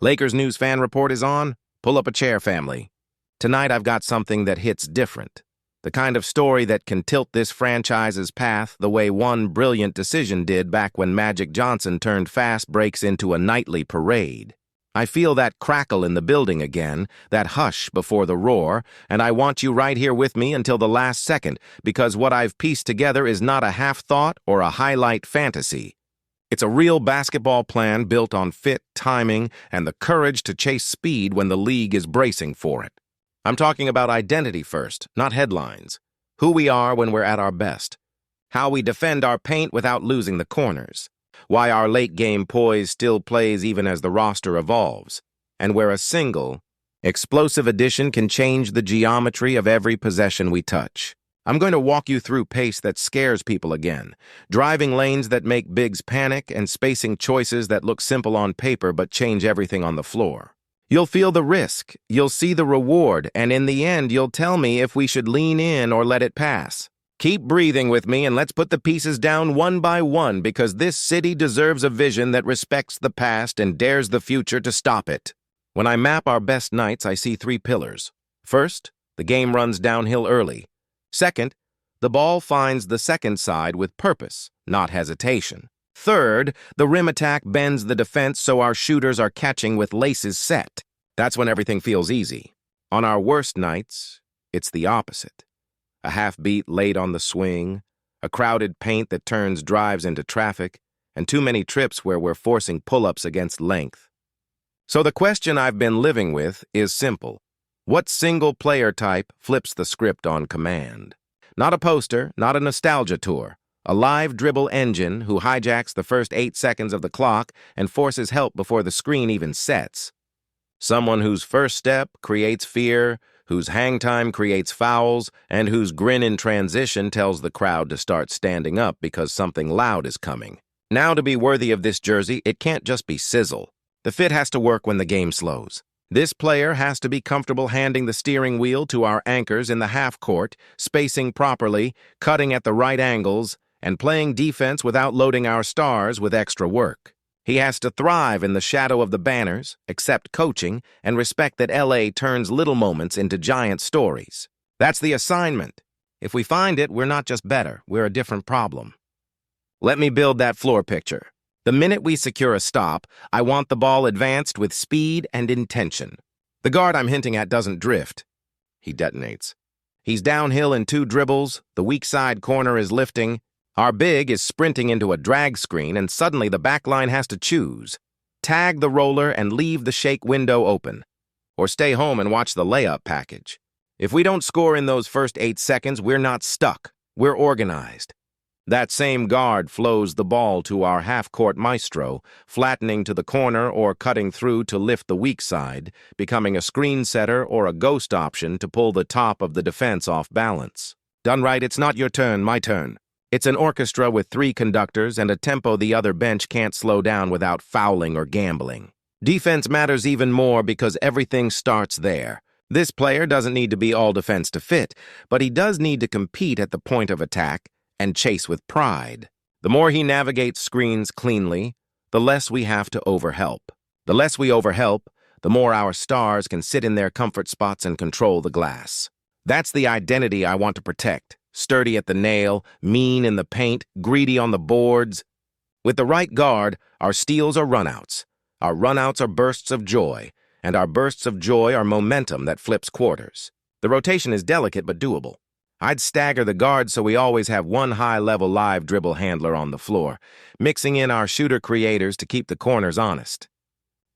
Lakers News Fan Report is on. Pull up a chair, family. Tonight I've got something that hits different. The kind of story that can tilt this franchise's path the way one brilliant decision did back when Magic Johnson turned fast breaks into a nightly parade. I feel that crackle in the building again, that hush before the roar, and I want you right here with me until the last second, because what I've pieced together is not a half-thought or a highlight fantasy. It's a real basketball plan built on fit, timing, and the courage to chase speed when the league is bracing for it. I'm talking about identity first, not headlines. Who we are when we're at our best. How we defend our paint without losing the corners. Why our late-game poise still plays even as the roster evolves. And where a single, explosive addition can change the geometry of every possession we touch. I'm going to walk you through pace that scares people again, driving lanes that make bigs panic, and spacing choices that look simple on paper but change everything on the floor. You'll feel the risk, you'll see the reward, and in the end, you'll tell me if we should lean in or let it pass. Keep breathing with me and let's put the pieces down one by one, because this city deserves a vision that respects the past and dares the future to stop it. When I map our best nights, I see three pillars. First, the game runs downhill early. Second, the ball finds the second side with purpose, not hesitation. Third, the rim attack bends the defense so our shooters are catching with laces set. That's when everything feels easy. On our worst nights, it's the opposite. A half beat late on the swing, a crowded paint that turns drives into traffic, and too many trips where we're forcing pull-ups against length. So the question I've been living with is simple. What single player type flips the script on command? Not a poster, not a nostalgia tour. A live dribble engine who hijacks the first 8 seconds of the clock and forces help before the screen even sets. Someone whose first step creates fear, whose hang time creates fouls, and whose grin in transition tells the crowd to start standing up because something loud is coming. Now, to be worthy of this jersey, it can't just be sizzle. The fit has to work when the game slows. This player has to be comfortable handing the steering wheel to our anchors in the half court, spacing properly, cutting at the right angles, and playing defense without loading our stars with extra work. He has to thrive in the shadow of the banners, accept coaching, and respect that LA turns little moments into giant stories. That's the assignment. If we find it, we're not just better, we're a different problem. Let me build that floor picture. The minute we secure a stop, I want the ball advanced with speed and intention. The guard I'm hinting at doesn't drift. He detonates. He's downhill in 2 dribbles, the weak side corner is lifting. Our big is sprinting into a drag screen, and suddenly the back line has to choose. Tag the roller and leave the shake window open. Or stay home and watch the layup package. If we don't score in those first 8 seconds, we're not stuck. We're organized. That same guard flows the ball to our half-court maestro, flattening to the corner or cutting through to lift the weak side, becoming a screen setter or a ghost option to pull the top of the defense off balance. Done right, it's not your turn, my turn. It's an orchestra with 3 conductors and a tempo the other bench can't slow down without fouling or gambling. Defense matters even more because everything starts there. This player doesn't need to be all defense to fit, but he does need to compete at the point of attack and chase with pride. The more he navigates screens cleanly, the less we have to overhelp. The less we overhelp, the more our stars can sit in their comfort spots and control the glass. That's the identity I want to protect. Sturdy at the nail, mean in the paint, greedy on the boards. With the right guard, our steals are runouts. Our runouts are bursts of joy, and our bursts of joy are momentum that flips quarters. The rotation is delicate but doable. I'd stagger the guards so we always have one high-level live dribble handler on the floor, mixing in our shooter creators to keep the corners honest.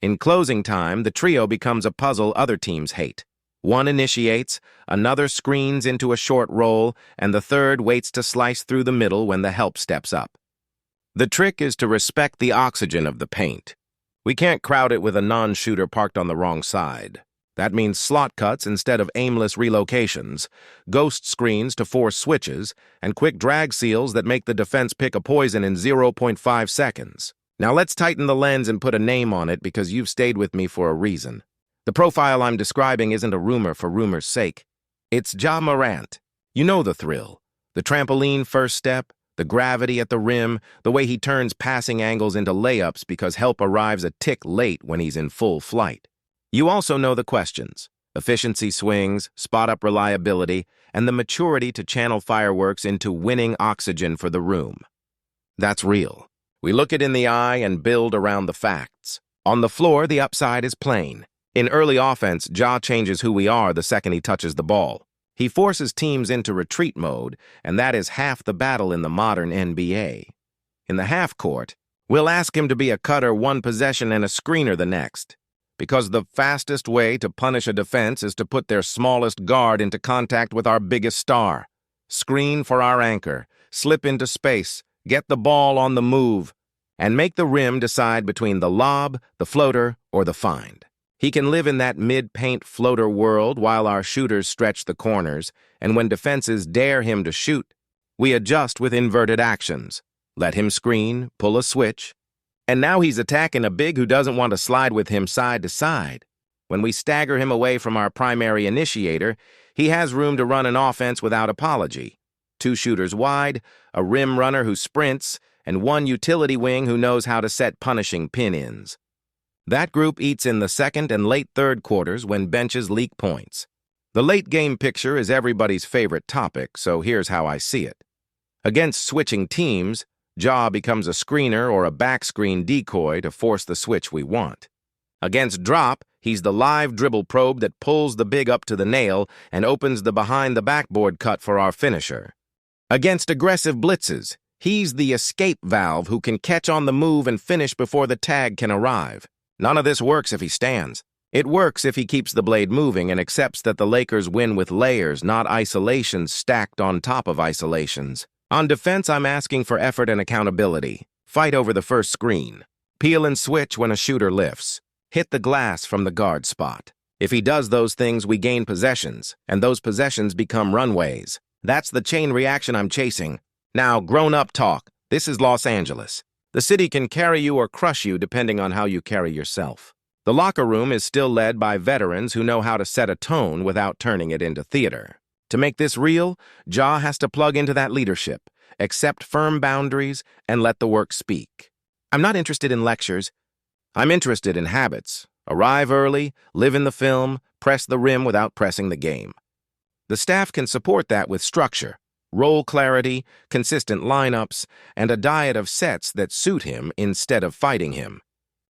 In closing time, the trio becomes a puzzle other teams hate. One initiates, another screens into a short roll, and the third waits to slice through the middle when the help steps up. The trick is to respect the oxygen of the paint. We can't crowd it with a non-shooter parked on the wrong side. That means slot cuts instead of aimless relocations, ghost screens to force switches, and quick drag seals that make the defense pick a poison in 0.5 seconds. Now let's tighten the lens and put a name on it because you've stayed with me for a reason. The profile I'm describing isn't a rumor for rumor's sake. It's Ja Morant. You know the thrill. The trampoline first step, The gravity at the rim, the way he turns passing angles into layups because help arrives a tick late when he's in full flight. You also know the questions: efficiency swings, spot-up reliability, and the maturity to channel fireworks into winning oxygen for the room. That's real. We look it in the eye and build around the facts. On the floor, the upside is plain. In early offense, Ja changes who we are the second he touches the ball. He forces teams into retreat mode, and that is half the battle in the modern NBA. In the half court, we'll ask him to be a cutter one possession and a screener the next, because the fastest way to punish a defense is to put their smallest guard into contact with our biggest star. Screen for our anchor, slip into space, get the ball on the move, and make the rim decide between the lob, the floater, or the find. He can live in that mid-paint floater world while our shooters stretch the corners, and when defenses dare him to shoot, we adjust with inverted actions. Let him screen, pull a switch, and now he's attacking a big who doesn't want to slide with him side to side. When we stagger him away from our primary initiator, he has room to run an offense without apology. 2 shooters wide, a rim runner who sprints, and 1 utility wing who knows how to set punishing pin-ins. That group eats in the second and late third quarters when benches leak points. The late-game picture is everybody's favorite topic, so here's how I see it. Against switching teams, Ja becomes a screener or a backscreen decoy to force the switch we want. Against drop, he's the live dribble probe that pulls the big up to the nail and opens the behind-the-backboard cut for our finisher. Against aggressive blitzes, he's the escape valve who can catch on the move and finish before the tag can arrive. None of this works if he stands. It works if he keeps the blade moving and accepts that the Lakers win with layers, not isolations stacked on top of isolations. On defense, I'm asking for effort and accountability. Fight over the first screen. Peel and switch when a shooter lifts. Hit the glass from the guard spot. If he does those things, we gain possessions, and those possessions become runways. That's the chain reaction I'm chasing. Now, grown-up talk. This is Los Angeles. The city can carry you or crush you depending on how you carry yourself. The locker room is still led by veterans who know how to set a tone without turning it into theater. To make this real, Ja has to plug into that leadership, accept firm boundaries, and let the work speak. I'm not interested in lectures. I'm interested in habits. Arrive early, live in the film, press the rim without pressing the game. The staff can support that with structure. Role clarity, consistent lineups, and a diet of sets that suit him instead of fighting him.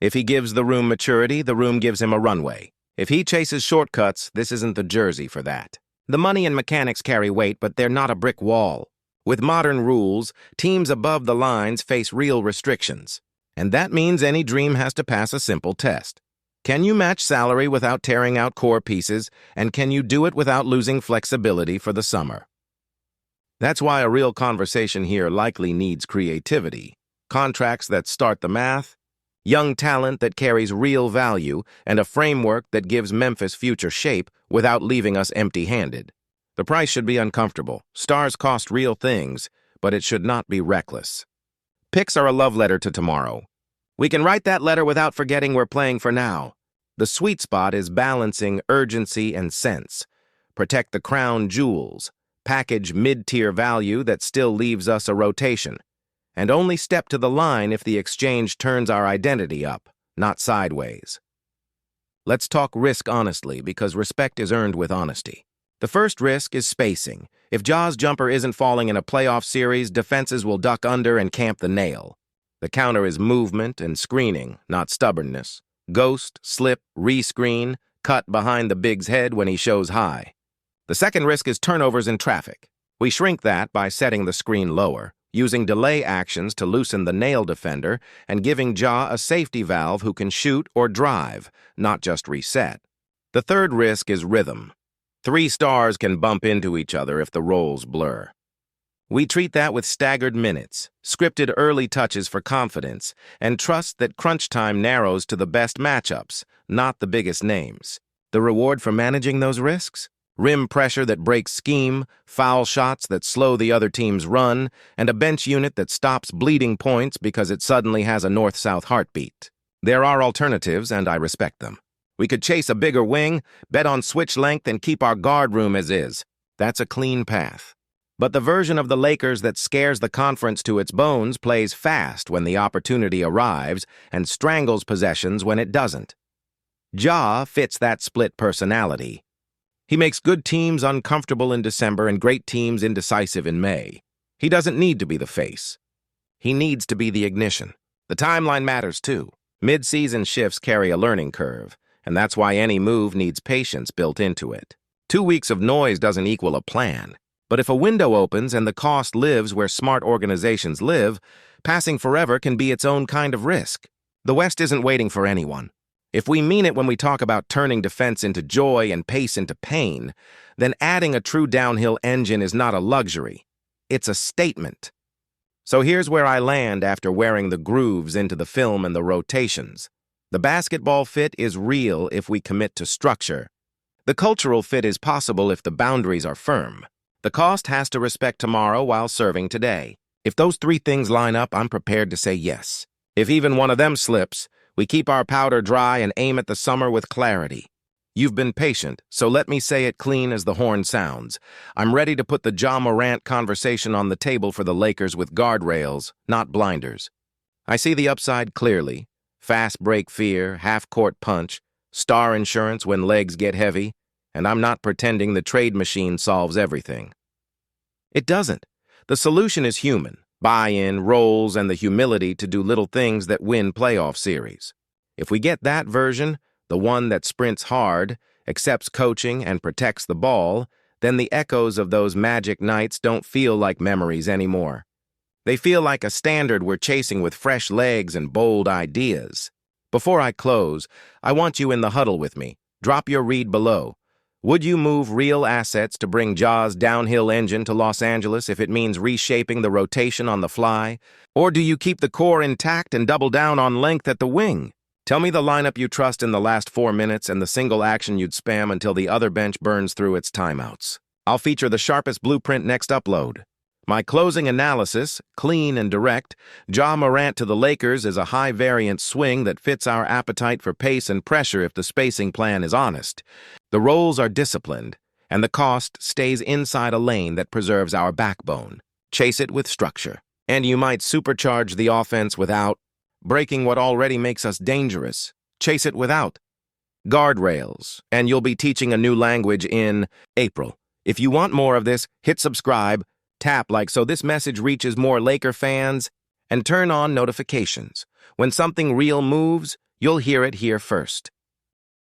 If he gives the room maturity, the room gives him a runway. If he chases shortcuts, this isn't the jersey for that. The money and mechanics carry weight, but they're not a brick wall. With modern rules, teams above the lines face real restrictions. And that means any dream has to pass a simple test. Can you match salary without tearing out core pieces, and can you do it without losing flexibility for the summer? That's why a real conversation here likely needs creativity, contracts that start the math, young talent that carries real value, and a framework that gives Memphis future shape without leaving us empty-handed. The price should be uncomfortable. Stars cost real things, but it should not be reckless. Picks are a love letter to tomorrow. We can write that letter without forgetting we're playing for now. The sweet spot is balancing urgency and sense. Protect the crown jewels. Package mid-tier value that still leaves us a rotation, and only step to the line if the exchange turns our identity up, not sideways. Let's talk risk honestly, because respect is earned with honesty. The first risk is spacing. If Ja's jumper isn't falling in a playoff series, defenses will duck under and camp the nail. The counter is movement and screening, not stubbornness. Ghost, slip, rescreen, cut behind the big's head when he shows high. The second risk is turnovers in traffic. We shrink that by setting the screen lower, using delay actions to loosen the nail defender, and giving Ja a safety valve who can shoot or drive, not just reset. The third risk is rhythm. 3 stars can bump into each other if the roles blur. We treat that with staggered minutes, scripted early touches for confidence, and trust that crunch time narrows to the best matchups, not the biggest names. The reward for managing those risks? Rim pressure that breaks scheme, foul shots that slow the other team's run, and a bench unit that stops bleeding points because it suddenly has a north-south heartbeat. There are alternatives, and I respect them. We could chase a bigger wing, bet on switch length, and keep our guard room as is. That's a clean path. But the version of the Lakers that scares the conference to its bones plays fast when the opportunity arrives and strangles possessions when it doesn't. Ja fits that split personality. He makes good teams uncomfortable in December and great teams indecisive in May. He doesn't need to be the face. He needs to be the ignition. The timeline matters too. Mid-season shifts carry a learning curve, and that's why any move needs patience built into it. 2 weeks of noise doesn't equal a plan. But if a window opens and the cost lives where smart organizations live, passing forever can be its own kind of risk. The West isn't waiting for anyone. If we mean it when we talk about turning defense into joy and pace into pain, then adding a true downhill engine is not a luxury. It's a statement. So here's where I land after wearing the grooves into the film and the rotations. The basketball fit is real if we commit to structure. The cultural fit is possible if the boundaries are firm. The cost has to respect tomorrow while serving today. If those 3 things line up, I'm prepared to say yes. If even one of them slips, we keep our powder dry and aim at the summer with clarity. You've been patient, so let me say it clean as the horn sounds. I'm ready to put the Ja Morant conversation on the table for the Lakers with guardrails, not blinders. I see the upside clearly. Fast break fear, half-court punch, star insurance when legs get heavy, and I'm not pretending the trade machine solves everything. It doesn't. The solution is human, buy-in, roles, and the humility to do little things that win playoff series. If we get that version, the one that sprints hard, accepts coaching, and protects the ball, then the echoes of those magic nights don't feel like memories anymore. They feel like a standard we're chasing with fresh legs and bold ideas. Before I close, I want you in the huddle with me. Drop your read below. Would you move real assets to bring Ja's downhill engine to Los Angeles if it means reshaping the rotation on the fly? Or do you keep the core intact and double down on length at the wing? Tell me the lineup you trust in the last 4 minutes and the single action you'd spam until the other bench burns through its timeouts. I'll feature the sharpest blueprint next upload. My closing analysis, clean and direct, Ja Morant to the Lakers is a high-variance swing that fits our appetite for pace and pressure if the spacing plan is honest. The roles are disciplined, and the cost stays inside a lane that preserves our backbone. Chase it with structure. And you might supercharge the offense without breaking what already makes us dangerous. Chase it without guardrails, and you'll be teaching a new language in April. If you want more of this, hit subscribe, tap like so this message reaches more Laker fans, and turn on notifications. When something real moves, you'll hear it here first.